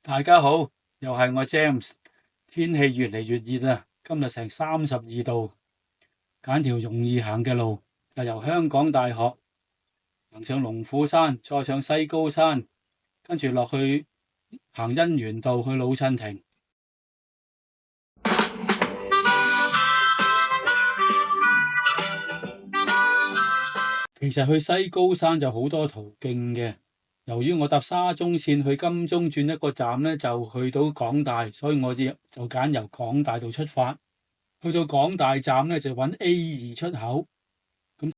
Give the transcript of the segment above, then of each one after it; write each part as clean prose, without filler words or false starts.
大家好，又係我 James。天氣越嚟越熱啊，今日成32度，揀條容易行嘅路，就由香港大學行上龍虎山，再上西高山，跟住落去行欣園道去老襯亭。其實去西高山就好多途徑嘅，由於我搭沙中線去金鐘轉一個站呢，就去到港大，所以我就揀由港大度出發，去到港大站呢，就揾 A2出口，咁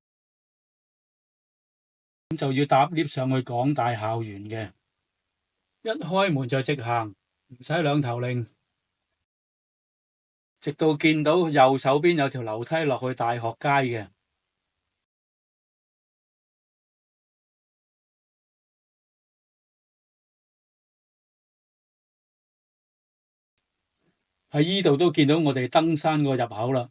就要搭 lift 上去港大校園嘅。一開門就直行，唔使兩頭擰，直到見到右手邊有條樓梯落去大學街嘅。喺依度都見到我哋登山個入口啦。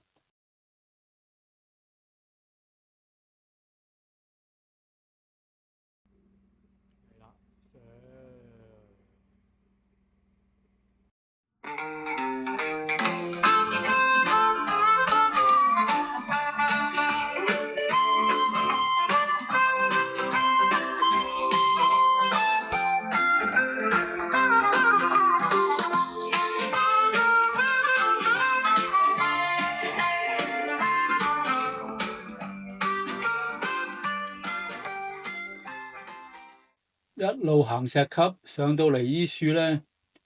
一路行石級上到嚟依處呢，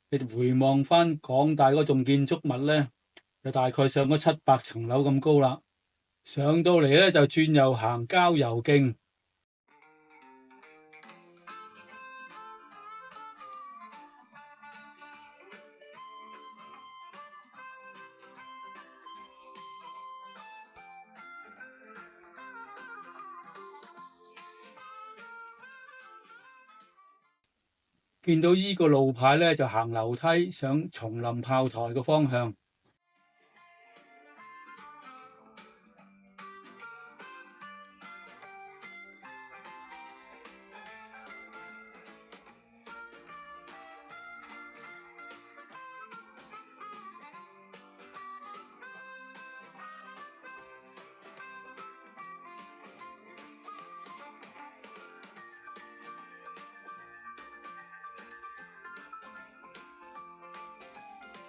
你回望翻港大嗰棟建築物呢，就大概上咗700層樓咁高啦。上到嚟呢，就轉右行郊遊徑。見到依個路牌呢，就行樓梯上松林炮台嘅方向。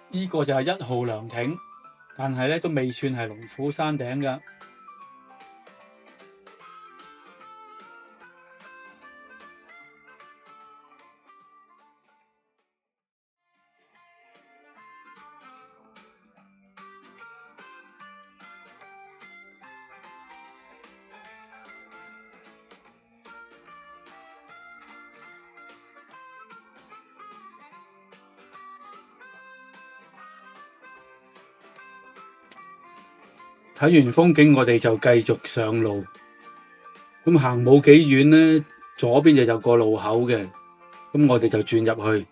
呢個就係1號涼亭，但係咧都未算係龍虎山頂㗎。睇完風景，我哋就繼續上路。咁行冇幾遠呢，左邊就有個路口嘅，咁我哋就轉入去。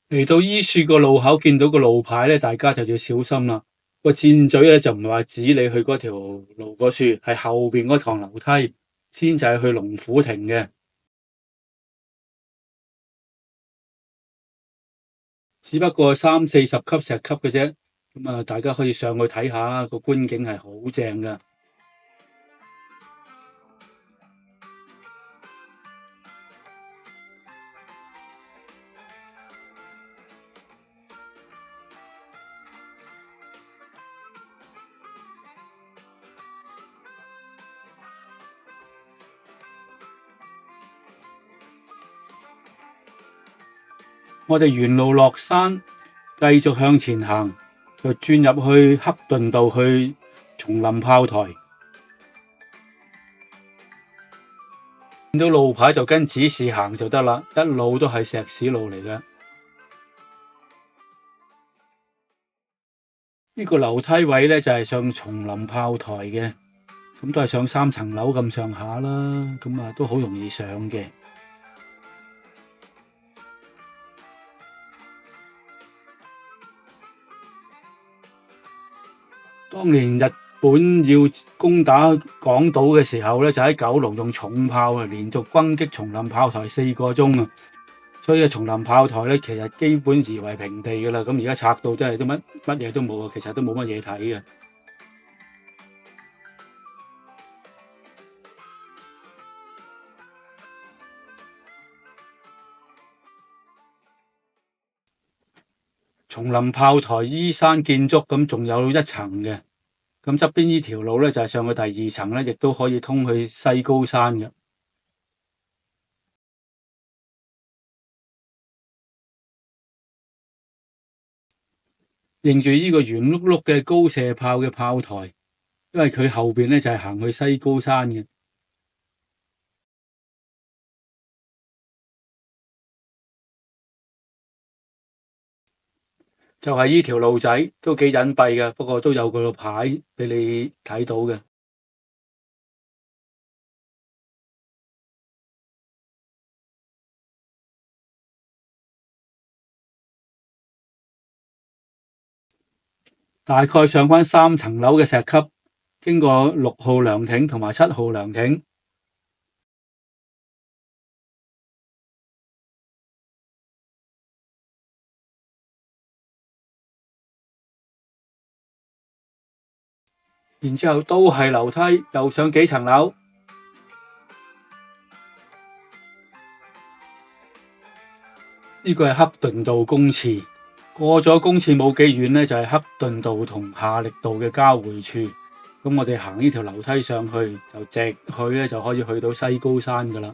嚟到依處個路口，見到個路牌咧，大家就要小心啦。個箭嘴咧就唔係話指你去嗰條路嗰處，係後邊嗰堂樓梯先就係去龍虎亭嘅。只不過30-40級石級嘅啫，咁啊，大家可以上去睇下，個觀景係好正噶。我哋沿路落山，繼續向前行，就轉入去克頓道去松林炮台。見到路牌就跟指示行就得啦，一路都係石屎路嚟嘅。呢個樓梯位咧就係上松林炮台嘅，咁都係上3層樓咁上下啦，咁啊都好容易上嘅。當年日本要攻打港島嘅時候咧，就喺九龍用重炮啊，連續轟擊松林炮台4個鐘啊，所以松林炮台咧其實基本夷為平地噶啦。咁而家拆到真係都乜嘢都冇啊，其實都冇乜嘢睇嘅。松林炮台依山建築，咁仲有1層嘅。咁側邊呢條路咧就係上去第2層咧，亦都可以通去西高山嘅。認住呢個圓碌碌嘅高射炮嘅炮台，因為佢後邊咧就係行去西高山嘅。就係呢條路仔都幾隱蔽嘅，不過都有個牌俾你睇到嘅。大概上返3層樓嘅石級，經過6號涼亭同埋7號涼亭，然之後都係樓梯，又上幾層樓。呢個係克頓道公廁，過咗公廁冇幾遠咧，就係克頓道同夏力道嘅交匯處。咁我哋行呢條樓梯上去，就直去咧就可以去到西高山噶啦。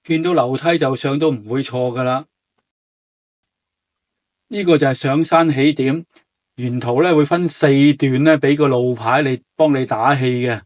見到樓梯就上都唔會錯噶啦。呢個就係上山起點，沿途咧會分4段咧，俾個路牌你幫你打氣嘅。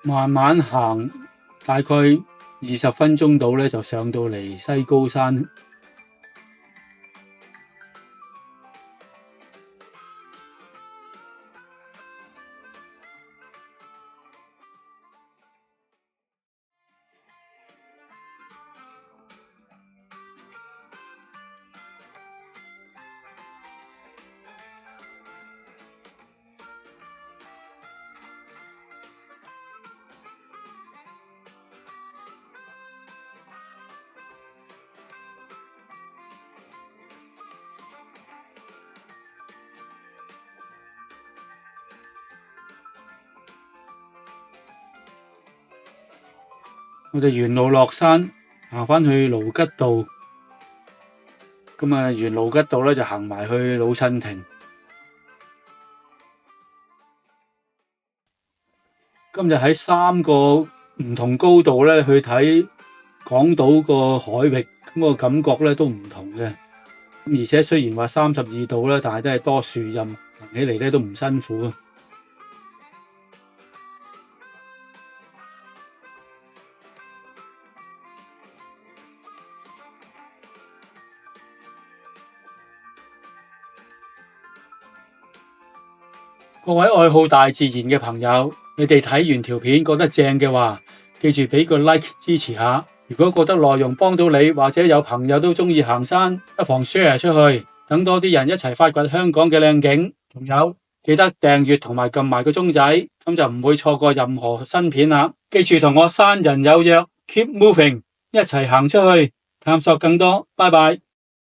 慢慢行，大概20分鐘到咧，就上到嚟西高山。我哋沿路落山，行返去盧吉道。咁啊，沿盧吉道咧就行埋去老襯亭。今日喺3個唔同高度咧去睇港島個海域，咁個感覺咧都唔同嘅。而且雖然話32度啦，但係都係多樹蔭，行起嚟咧都唔辛苦啊。各位愛好大自然嘅朋友，你哋睇完條片覺得正嘅話，記住俾個 like 支持下。如果覺得內容幫到你，或者有朋友都中意行山，不妨 share 出去，等多啲人一齊發掘香港嘅靚景。仲有記得訂閱同埋撳埋個鐘仔，咁就唔會錯過任何新片啦。記住同我山人有約，keep moving，一齊行出去探索更多。拜拜。